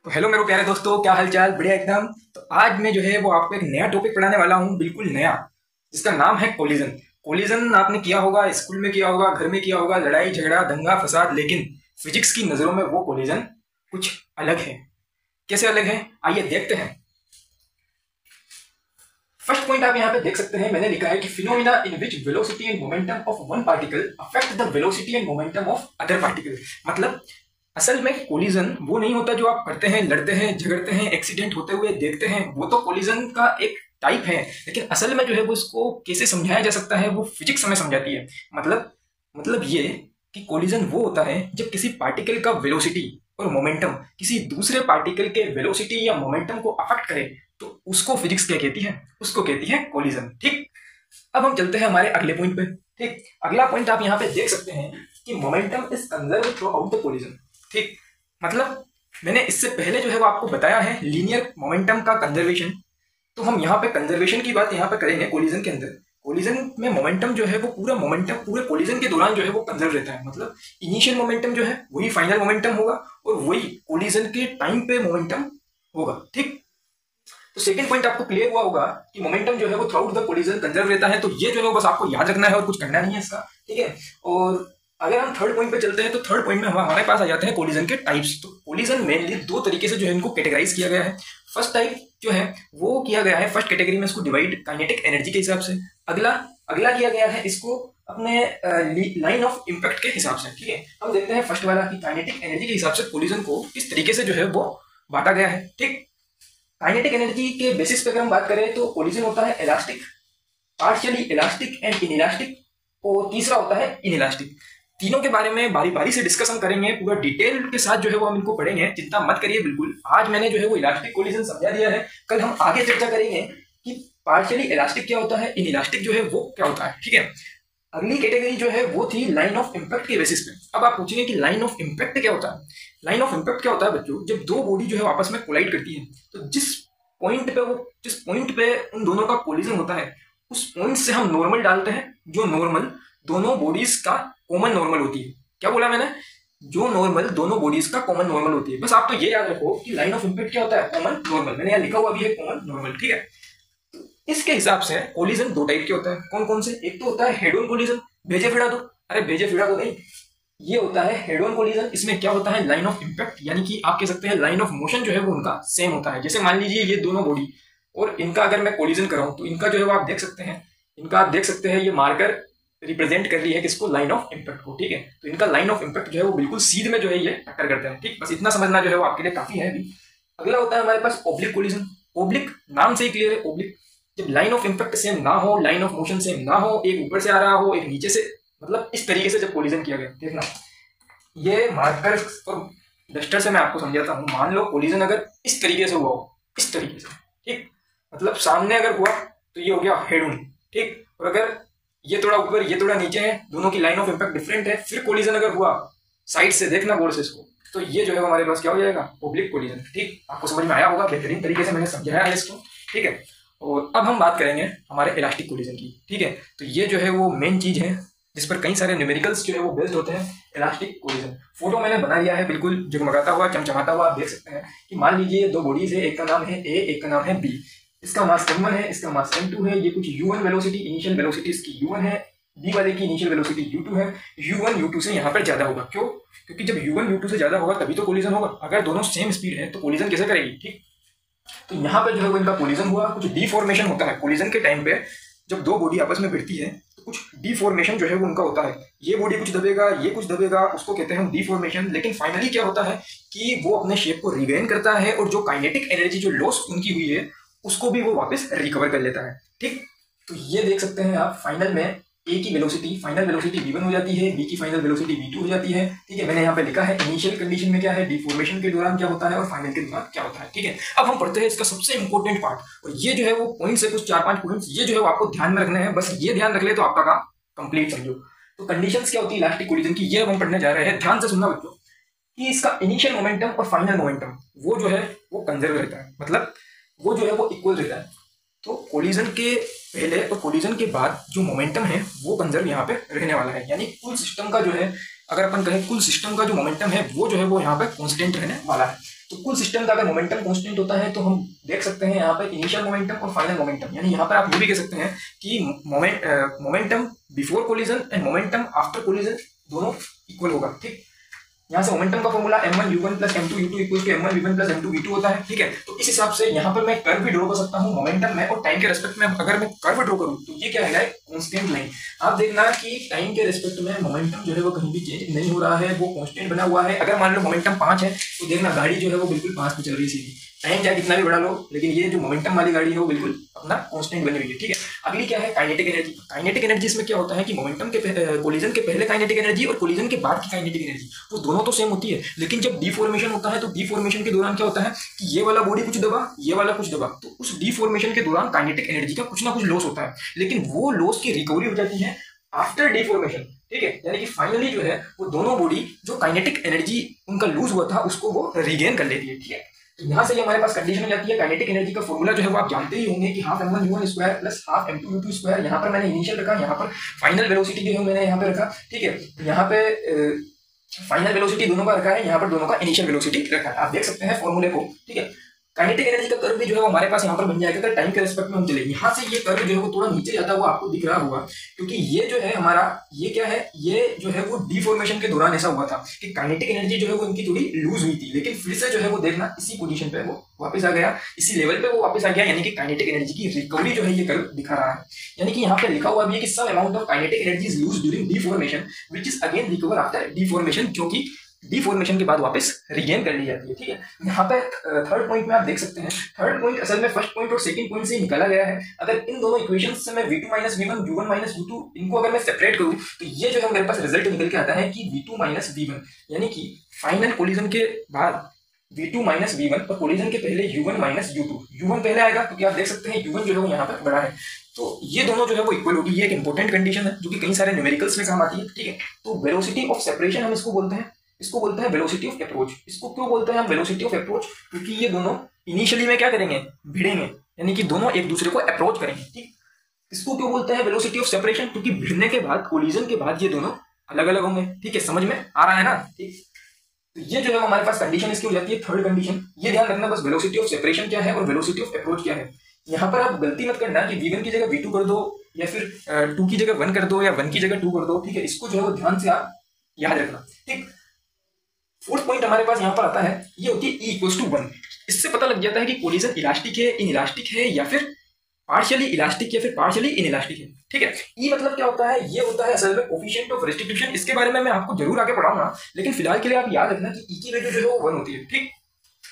तो हेलो मेरे प्यारे दोस्तों, क्या हाल चाल? बढ़िया एकदम। तो आज मैं जो है वो आपको एक नया टॉपिक पढ़ाने वाला हूँ, बिल्कुल नया, जिसका नाम है कोलिजन। कोलिजन आपने किया होगा, स्कूल में किया होगा, घर में किया होगा, लड़ाई झगड़ा दंगा फसाद, लेकिन फिजिक्स की नज़रों में वो कोलिजन कुछ अलग है। कैसे अलग है, आइए देखते हैं। फर्स्ट पॉइंट आप यहाँ पे देख सकते हैं, मैंने लिखा है कि phenomena in which velocity and momentum of one particle affect the velocity and momentum of other particle. मतलब असल में कोलिजन वो नहीं होता जो आप करते हैं, लड़ते हैं, झगड़ते हैं, एक्सीडेंट होते हुए देखते हैं, वो तो कोलिजन का एक टाइप है। लेकिन असल में जो है वो इसको कैसे समझाया जा सकता है, वो फिजिक्स हमें समझाती है। मतलब ये कि कोलिजन वो होता है जब किसी पार्टिकल का वेलोसिटी और मोमेंटम किसी दूसरे पार्टिकल के वेलोसिटी या मोमेंटम को अफेक्ट करे, तो उसको फिजिक्स क्या कहती है? उसको कहती है कोलिजन। ठीक, अब हम चलते हैं हमारे अगले पॉइंट पे। ठीक, अगला पॉइंट आप यहाँ पे देख सकते हैं कि momentum is conserve through out the collision. ठीक, मतलब मैंने इससे पहले जो है वो आपको बताया है लीनियर मोमेंटम का कंजर्वेशन। तो हम यहाँ पे कंजर्वेशन की बात यहाँ पे करेंगे कोलिजन के अंदर। कोलिजन में मोमेंटम जो है वो पूरा मोमेंटम पूरे कोलिजन के दौरान जो है वो कंजर्व रहता है। मतलब इनिशियल मोमेंटम जो है वही फाइनल मोमेंटम होगा और वही कोलिजन के टाइम पे मोमेंटम होगा। ठीक, तो सेकंड पॉइंट आपको क्लियर हुआ होगा कि मोमेंटम जो है वो through out the collision conserve रहता है। तो ये जो है बस आपको याद रखना है और कुछ करना नहीं है इसका। ठीक है, और अगर हम थर्ड पॉइंट पे चलते हैं तो थर्ड पॉइंट में हमारे पास आ जाते हैं कोलिजन के टाइप्स। तो कोलिजन मेनली दो तरीके से जो है इनको कैटेगराइज किया गया है। फर्स्ट टाइप जो है वो किया गया है, फर्स्ट कैटेगरी में इसको डिवाइड काइनेटिक एनर्जी के हिसाब से। अगला अगला किया गया है इसको अपने लाइन ऑफ इम्पैक्ट के हिसाब से। ठीक है, हम देखते हैं फर्स्ट वाला कि काइनेटिक एनर्जी के हिसाब से कोलिजन को किस तरीके से जो है वो बांटा गया है। ठीक, काइनेटिक एनर्जी के बेसिस पे अगर हम बात करें तो कोलिजन होता है elastic, partially elastic and inelastic, और तीसरा होता है इनइलास्टिक। तीनों के बारे में बारी बारी से डिस्कस हम करेंगे, पूरा डिटेल के साथ जो है वो हम इनको पढ़ेंगे, चिंता मत करिए बिल्कुल। आज मैंने जो है वो इलास्टिक कोलिजन समझा दिया है, कल हम आगे चर्चा करेंगे कि पार्शियली इलास्टिक क्या होता है, इनइलास्टिक जो है वो क्या होता है। ठीक है, अगली कैटेगरी जो है वो थी लाइन ऑफ इम्पैक्ट के बेसिस पे। अब आप पूछेंगे कि लाइन ऑफ इम्पैक्ट क्या होता है? लाइन ऑफ इम्पैक्ट क्या होता है बच्चों? जब दो बॉडी जो है आपस में कोलाइड करती है, तो जिस पॉइंट पे उन दोनों का कोलिजन होता है, उस पॉइंट से हम नॉर्मल डालते हैं, जो नॉर्मल दोनों बॉडीज का कॉमन नॉर्मल होती है। क्या बोला मैंने? जो नॉर्मल दोनों बॉडीज का कॉमन नॉर्मल होती है। बस आप तो ये याद रखो कि लाइन ऑफ इम्पैक्ट क्या होता है? Common normal. मैंने यहाँ लिखा हुआ भी है कॉमन नॉर्मल। ठीक है, इसके हिसाब से कोलिजन दो टाइप के होता है। कौन कौन से? एक तो होता है हेड ऑन कोलिजन, भेजे फिरा दो, अरे भेजे फिरा दो नहीं, ये होता है हेड ऑन कोलिजन। इसमें क्या होता है? लाइन ऑफ इम्पैक्ट यानी कि आप कह सकते हैं लाइन ऑफ मोशन जो है वो उनका सेम होता है। जैसे मान लीजिए ये दोनों बॉडी और इनका अगर मैं कोलिजन कराऊं तो इनका जो है वो आप देख सकते हैं, ये मार्कर रिप्रेजेंट कर रही है किसको? लाइन ऑफ इम्पैक्ट को। ठीक है, तो इनका लाइन ऑफ इम्पैक्ट जो है वो बिल्कुल सीध में जो है ये टक्कर करते हैं। ठीक, बस इतना समझना जो है वो आपके लिए काफी है अभी। अगला होता है हमारे पास ऑब्लिक कोलिजन। ऑब्लिक नाम से ही क्लियर है, ऑब्लिक जब लाइन ऑफ इम्पैक्ट सेम ना हो, लाइन ऑफ मोशन सेम ना हो, एक ऊपर से आ रहा हो, एक नीचे से, मतलब इस तरीके से जब कोलिजन किया गया। देखना, ये मार्कर और डस्टर से मैं आपको समझाता हूँ। मान लो कोलिजन अगर इस तरीके से हुआ हो, इस तरीके से, ठीक, मतलब सामने अगर हुआ तो ये हो गया हेड ऑन। ठीक, और अगर ये थोड़ा ऊपर ये थोड़ा नीचे है, दोनों की लाइन ऑफ इम्पैक्ट डिफरेंट है, फिर कोलिजन अगर हुआ साइड से, देखना गौर से इसको, तो ये जो है हमारे पास क्या हो जाएगा? Oblique collision. ठीक, आपको समझ में आया होगा, बेहतरीन तरीके से मैंने समझाया है इसको। ठीक है, और अब हम बात करेंगे हमारे इलास्टिक कोलिजन की। ठीक है, तो ये जो है वो मेन चीज है जिस पर कई सारे न्यूमेरिकल्स जो है वो बेस्ड होते हैं, इलास्टिक कोलिजन। फोटो मैंने बना लिया है, बिल्कुल जगमगाता हुआ, चमचमाता हुआ। आप देख सकते हैं कि मान लीजिए दो बॉडीज है, एक का नाम है ए, एक का नाम है बी। इसका मास m1 है, इसका मास m2 है। ये कुछ u1 वेलोसिटी, इनिशियल वेलोसिटी इसकी u1 है, बी वाले की इनिशियल वेलोसिटी u2 है। u1 u2 से यहाँ पर ज्यादा होगा। क्यों? क्योंकि जब u1 u2 से ज्यादा होगा तभी तो कोलिजन होगा। अगर दोनों सेम स्पीड है तो कोलिजन कैसे करेगी? ठीक, तो यहाँ पे जो है वो इनका कोलिजन हुआ। कुछ डिफॉर्मेशन होता है कोलिजन के टाइम पे, जब दो बॉडी आपस में भिड़ती है तो कुछ डिफॉर्मेशन जो है वो उनका होता है। ये बॉडी कुछ दबेगा, ये कुछ दबेगा, उसको कहते हैं हम डिफॉर्मेशन। लेकिन फाइनली क्या होता है कि वो अपने शेप को रिगेन करता है और जो काइनेटिक एनर्जी जो लॉस उनकी हुई है उसको भी वो वापस रिकवर कर लेता है। ठीक, तो ये देख सकते हैं आप, फाइनल में ए की वेलोसिटी, फाइनल वेलोसिटी v1 हो जाती है, बी की फाइनल वेलोसिटी v2 हो जाती है। ठीक है, मैंने यहाँ पे लिखा है इनिशियल कंडीशन में क्या है, डिफॉर्मेशन के दौरान क्या होता है और फाइनल के दौरान क्या होता है। ठीक है, अब हम पढ़ते हैं इसका सबसे इंपॉर्टेंट पार्ट, और ये जो है वो पॉइंट्स है, कुछ 4-5 पॉइंट्स, ये जो है वो आपको ध्यान में रखना है। बस ये ध्यान रख ले तो आपका काम कंप्लीट समझो। तो कंडीशंस क्या होती है इलास्टिक कोलिजन की, ये हम पढ़ने जा रहे हैं। ध्यान से सुनना बच्चों कि इसका इनिशियल मोमेंटम और फाइनल मोमेंटम वो जो है वो कंजर्व रहता है, मतलब वो जो है वो इक्वल रहता है। तो कोलिजन के पहले और कोलिजन के बाद जो मोमेंटम है वो कंजर्व यहाँ पे रहने वाला है। यानी कुल सिस्टम का जो है, अगर अपन कहें कुल सिस्टम का जो मोमेंटम है वो जो है वो यहाँ पे कांस्टेंट रहने वाला है। तो कुल सिस्टम का अगर मोमेंटम कांस्टेंट होता है तो हम देख सकते हैं यहाँ पे इनिशियल मोमेंटम और फाइनल मोमेंटम, यानी यहाँ पर आप ये भी कह सकते हैं कि momentum before collision and momentum after collision दोनों इक्वल होगा। ठीक, यहाँ से मोमेंटम का formula m1 u1 plus m2 u2 equal to m1 v1 plus m2 v2 होता है। ठीक है, तो इस हिसाब से यहाँ पर मैं कर्व भी ड्रॉ कर सकता हूँ मोमेंटम में, और टाइम के रेस्पेक्ट में अगर मैं कर्व ड्रॉ करूँ तो ये क्या है कांस्टेंट लाइन। आप देखना कि टाइम के रेस्पेक्ट में मोमेंटम जो है वो कहीं भी चेंज नहीं हो रहा है, वो कांस्टेंट बना हुआ है। अगर मान लो मोमेंटम 5 है तो देखना गाड़ी जो है वो बिल्कुल 5 पे चल रही है सीधी, टाइम चाहे कितना भी बढ़ा लो, लेकिन ये जो मोमेंटम वाली गाड़ी है वो बिल्कुल अपना कांस्टेंट बनी हुई है। ठीक है, अगली क्या है काइनेटिक एनर्जी। काइनेटिक एनर्जी इसमें क्या होता है कि मोमेंटम के कोलिजन के पहले काइनेटिक एनर्जी और कोलिजन के बाद की काइनेटिक एनर्जी वो दोनों तो सेम होती है, लेकिन जब डीफॉर्मेशन होता है तो डीफॉर्मेशन के दौरान क्या होता है कि ये वाला बॉडी कुछ दबा, ये वाला कुछ दबा, तो उस डीफॉर्मेशन के दौरान काइनेटिक एनर्जी का कुछ ना कुछ लॉस होता है, लेकिन वो लॉस की रिकवरी हो जाती है आफ्टर डीफॉर्मेशन। ठीक है, यानी कि फाइनली जो है वो दोनों बॉडी जो काइनेटिक एनर्जी उनका लूज हुआ था उसको वो रिगेन कर लेती है। ठीक है, तो यहाँ से हमारे पास कंडीशन हो जाती है काइनेटिक एनर्जी का फॉर्मूला जो है वो आप जानते ही होंगे कि half m1 u1 square plus half m2 u2 square. यहाँ पर मैंने इनिशियल रखा, यहाँ पर फाइनल वेलोसिटी जो है मैंने यहाँ पे रखा। ठीक है, यहाँ पे फाइनल वेलोसिटी दोनों का रखा है, यहाँ पर दोनों का इनिशियल वेलोसिटी रखा है, आप देख सकते हैं फॉर्मूले को। ठीक है, काइनेटिक एनर्जी का कर्व भी जो है वो हमारे पास यहाँ पर बन जाएगा अगर टाइम के रेस्पेक्ट में हम चले। यहाँ से ये कर्व जो है वो थोड़ा नीचे जाता हुआ आपको दिख रहा होगा, क्योंकि ये जो है हमारा ये क्या है, ये जो है वो डीफॉर्मेशन के दौरान ऐसा हुआ था कि काइनेटिक एनर्जी जो है वो इनकी थोड़ी लूज हुई थी, लेकिन फिर से जो है वो देखना इसी पोजीशन पे वो वापस आ गया, इसी लेवल पे वो वापस आ गया, यानी कि काइनेटिक एनर्जी की रिकवरी जो है ये कर्व दिखा रहा है। यानी कि यहाँ पे लिखा हुआ भी है कि some amount of kinetic energy is lose during deformation which is again recover after deformation, क्योंकि डीफॉर्मेशन के बाद वापस रिगेन कर ली जाती है। ठीक है, यहाँ पे थर्ड पॉइंट में आप देख सकते हैं, थर्ड पॉइंट असल में फर्स्ट पॉइंट और सेकंड पॉइंट से निकाला गया है। अगर इन दोनों इक्वेशंस से मैं v2 minus v1 u1 minus u2 इनको अगर मैं सेपरेट करूँ तो ये जो है मेरे पास रिजल्ट निकल के आता है कि v2 माइनस v1, यानी कि फाइनल कोलिजन के बाद v2 माइनस v1 और कोलिजन के पहले u1 माइनस u2, u1 पहले आएगा क्योंकि आप देख सकते हैं u1 जो है वो यहाँ पर बड़ा है, तो ये दोनों जो है वो इक्वल होगी। ये एक इंपॉर्टेंट कंडीशन है जो कि कई सारे न्यूमेरिकल्स में काम आती है। ठीक है, तो वेलोसिटी ऑफ सेपरेशन हम इसको बोलते हैं, इसको बोलते हैं वेलोसिटी ऑफ अप्रोच। इसको क्यों बोलते हैं हम वेलोसिटी ऑफ अप्रोच, क्योंकि ये दोनों इनिशियली में क्या करेंगे, भिड़ेंगे, यानी कि दोनों एक दूसरे को अप्रोच करेंगे। ठीक, इसको क्यों बोलते हैं वेलोसिटी ऑफ सेपरेशन, क्योंकि भिड़ने के बाद कोलिजन के बाद ये दोनों अलग अलग होंगे। ठीक है, समझ में आ रहा है ना। ठीक, तो ये जो है हमारे पास कंडीशन इसकी हो जाती है थर्ड कंडीशन। ये ध्यान रखना बस वेलोसिटी ऑफ सेपरेशन क्या है और वेलोसिटी ऑफ अप्रोच क्या है। यहाँ पर आप गलती मत करना कि v1 की जगह v2 कर दो या फिर 2 की जगह 1 कर दो या 1 की जगह 2 कर दो। ठीक है, इसको जो है वो ध्यान से आप याद रखना। ठीक, फोर्थ पॉइंट हमारे पास यहाँ पर आता है, ये होती है E इक्वल्स टू 1। इससे पता लग जाता है कि कोलिजन इलास्टिक है, इन इलास्टिक है, या फिर पार्शियली इलास्टिक या फिर पार्शियली इन इलास्टिक है। ठीक है, E मतलब क्या होता है, ये होता है असल में कोफिशिएंट ऑफ रेस्टिट्यूशन। इसके बारे में मैं आपको जरूर आगे पढ़ाऊंगा, लेकिन फिलहाल के लिए आप याद रखना कि E की वैल्यू जो है वो 1 होती है। ठीक,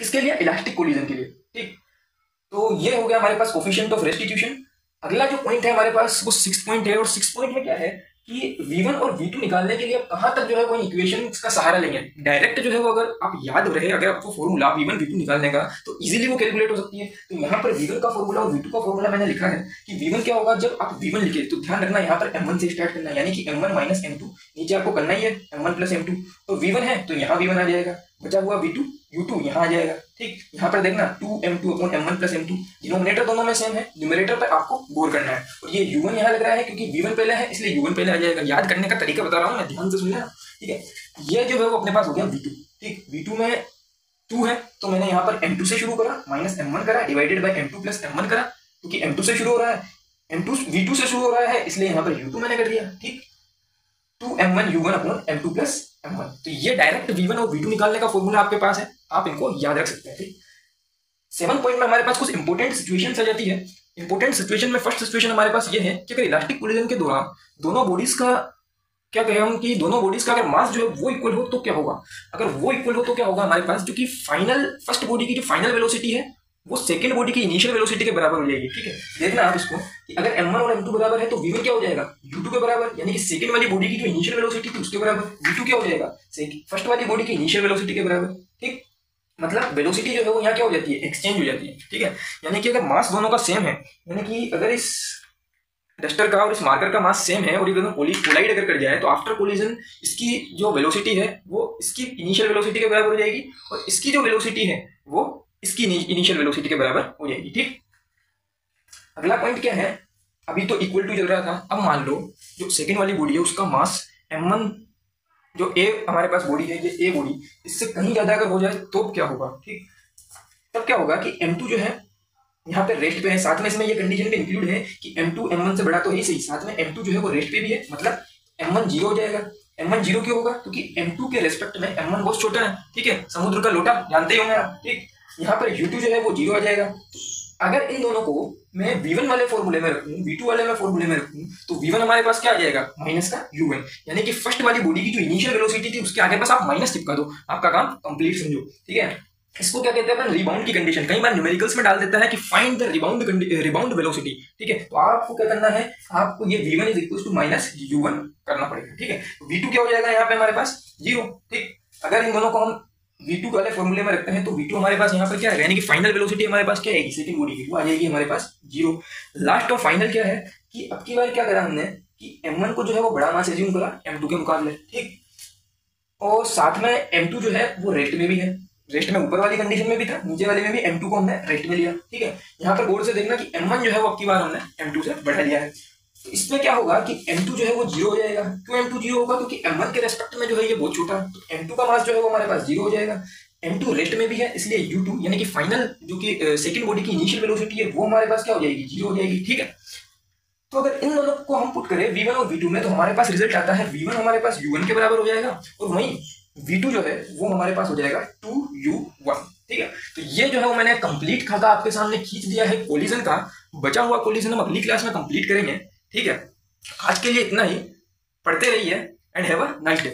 इसके लिए इलास्टिक कोलिजन के लिए। ठीक, तो ये हो गया हमारे पास कोफिशिएंट ऑफ रेस्टिट्यूशन। अगला जो पॉइंट है हमारे पास वो 6 पॉइंट है, और 6 पॉइंट में क्या है कि v1 और v2 निकालने के लिए आप कहां तक जो है वो इक्वेशन का सहारा लेंगे। डायरेक्ट जो है वो अगर आप याद रहे, अगर आपको फॉर्मूला v1 v2 निकालने का तो इजीली वो कैलकुलेट हो सकती है। तो यहाँ पर v1 का फॉर्मूला और v2 का फॉर्मूला मैंने लिखा है कि v1 क्या होगा, जब आप v1 लिखे तो ध्यान रखना यहाँ पर m1 से स्टार्ट करना है, यानी कि m1 माइनस m2, नीचे आपको करना ही है m1 प्लस m2। तो v1 है तो यहाँ v1 आ जाएगा, बचा हुआ v2 u2 यहाँ आ जाएगा। ठीक, यहाँ पर देखना 2m2 upon m1 plus m2, denominator दोनों में सेम है, न्यूमरेटर पर आपको गौर करना है। और ये u1 यहाँ लग रहा है क्योंकि v1 पहले है इसलिए u1 पहले आ जाएगा। याद करने का तरीका बता रहा हूँ मैं, ध्यान से सुनना। ठीक है, ये जो है वो अपने पास हो गया v2। ठीक, v2 में 2 है तो मैंने यहाँ पर m2 से शुरू करा, माइनस m1 करा, divided by m2 plus m1 करा, क्योंकि m2 से शुरू हो रहा है, m2 v2 से शुरू हो रहा है इसलिए यहाँ पर u2 मैंने कर दिया। ठीक, 2m1 u1 upon m2 plus m1। तो ये डायरेक्ट v1 और v2 निकालने का फॉर्मूला आपके पास है, आप इनको याद रख सकते हैं। ठीक, 7 पॉइंट में हमारे पास कुछ इंपॉर्टेंट सिचुएशन आ जाती है। इंपॉर्टेंट सिचुएशन में फर्स्ट सिचुएशन हमारे पास ये है कि अगर इलास्टिक कोलिजन के दौरान दोनों बॉडीज का क्या कहें हम कि दोनों बॉडीज का अगर मास जो है वो इक्वल हो तो क्या होगा। अगर वो इक्वल हो तो क्या होगा, हमारे पास जो कि फाइनल फर्स्ट बॉडी की जो फाइनल वेलोसिटी है वो सेकंड बॉडी की इनिशियल वेलोसिटी के बराबर हो जाएगी। ठीक है, देखना आप इसको कि अगर m1 और m2 बराबर है तो v1 क्या हो जाएगा, u2 के बराबर, यानी कि सेकंड वाली बॉडी की जो इनिशियल वेलोसिटी थी उसके बराबर। v2 क्या हो जाएगा, फर्स्ट वाली बॉडी की इनिशियल वेलोसिटी के बराबर। ठीक, मतलब वेलोसिटी जो है वो यहाँ क्या हो जाती है, एक्सचेंज हो जाती है। ठीक है, यानी कि अगर मास दोनों का सेम है, यानी कि अगर इस डस्टर का और इस मार्कर का मास सेम है और ये दोनों कोलाइड अगर कर जाए तो आफ्टर कोलिजन इसकी जो वेलोसिटी है वो इसकी इनिशियल वेलोसिटी के बराबर हो जाएगी, और इसकी जो वेलोसिटी है वो इसकी इनिशियल वेलोसिटी के बराबर हो जाएगी। ठीक, अगला पॉइंट क्या है, अभी तो इक्वल टू चल रहा था, अब मान लो जो सेकंड वाली बॉडी है उसका मास m1 जो ए हमारे पास बॉडी है, ये ए बॉडी, इससे कहीं ज्यादा अगर हो जाए तो क्या होगा, ठीक। तब क्या होगा कि M2 जो है यहाँ पे रेस्ट पे है, साथ में इसमें ये कंडीशन भी इंक्लूड है कि M2 M1 से बड़ा तो है सही, साथ में M2 जो है वो रेस्ट पे भी है, मतलब M1 जीरो हो जाएगा। M1 जीरो क्यों होगा, क्योंकि M2 के रेस्पेक्ट में M1 बहुत छोटा है, ठीक है, समुद्र का लोटा जानते ही होंगे आप, ठीक। यहाँ पर U2 जो है वो जीरो आ जाएगा। अगर इन दोनों को मैं V1 वाले फॉर्मूले में रखूं, V2 वाले में फॉर्मूले में रखूं, तो V1 हमारे पास क्या आ जाएगा, माइनस का U1, यानी कि फर्स्ट वाली बॉडी की जो इनिशियल वेलोसिटी थी उसके आगे बस आप माइनस चिपका दो, आपका काम कंप्लीट समझो, ठीक है। इसको क्या कहते हैं अपन, रिबाउंड की कंडीशन। कई बार न्यूमेरिकल्स में डाल देता है कि फाइंड द रिबाउंड वेलोसिटी, ठीक है। तो आपको क्या करना है, आपको ये V1 is equal to minus U1 करना पड़ेगा, ठीक है। तो V2 क्या हो जाएगा यहाँ पे हमारे पास जीरो, ठीक। अगर इन दोनों को हम V2 वाले फॉर्मूले में रखते हैं तो V2 हमारे पास यहाँ पर क्या है, यानी कि फाइनल वेलोसिटी हमारे पास क्या आएगी, सेकंड बॉडी की, वो आ जाएगी हमारे पास जीरो। लास्ट और फाइनल क्या है कि अब की बार क्या करा हमने कि M1 को जो है वो बड़ा मास एज्यूम करा M2 के मुकाबले, ठीक। और साथ में M2 जो है वो रेस्ट में भी है, रेस्ट में ऊपर वाली कंडीशन में भी था, नीचे वाले में भी M2 को हमने रेस्ट में लिया, ठीक है। यहाँ पर गौर से देखना कि M1 जो है वो अब की बार हमने M2 से बढ़ा लिया है। तो इसमें क्या होगा कि M2 जो है वो जीरो हो जाएगा। क्यों M2 जीरो होगा, क्योंकि M1 के रेस्पेक्ट में जो है ये बहुत छोटा है, तो M2 का मास जो है वो हमारे पास जीरो हो जाएगा। M2 रेस्ट में भी है, इसलिए U2 यानी कि फाइनल जो कि सेकंड बॉडी की इनिशियल वेलोसिटी है वो हमारे पास क्या हो जाएगी, जीरो हो जाएगी, ठीक है। तो अगर इन दोनों को हम पुट करें V1 और V2 में, तो हमारे पास रिजल्ट आता है V1 हमारे पास U1 के बराबर हो जाएगा, और वहीं V2 जो है वो हमारे पास हो जाएगा 2U1, ठीक है। तो ये जो है वो मैंने कंप्लीट खाका आपके सामने खींच दिया है कोलिजन का। बचा हुआ कोलिजन हम अगली क्लास में कंप्लीट करेंगे, ठीक है। आज के लिए इतना ही, पढ़ते रहिए and have a nice day.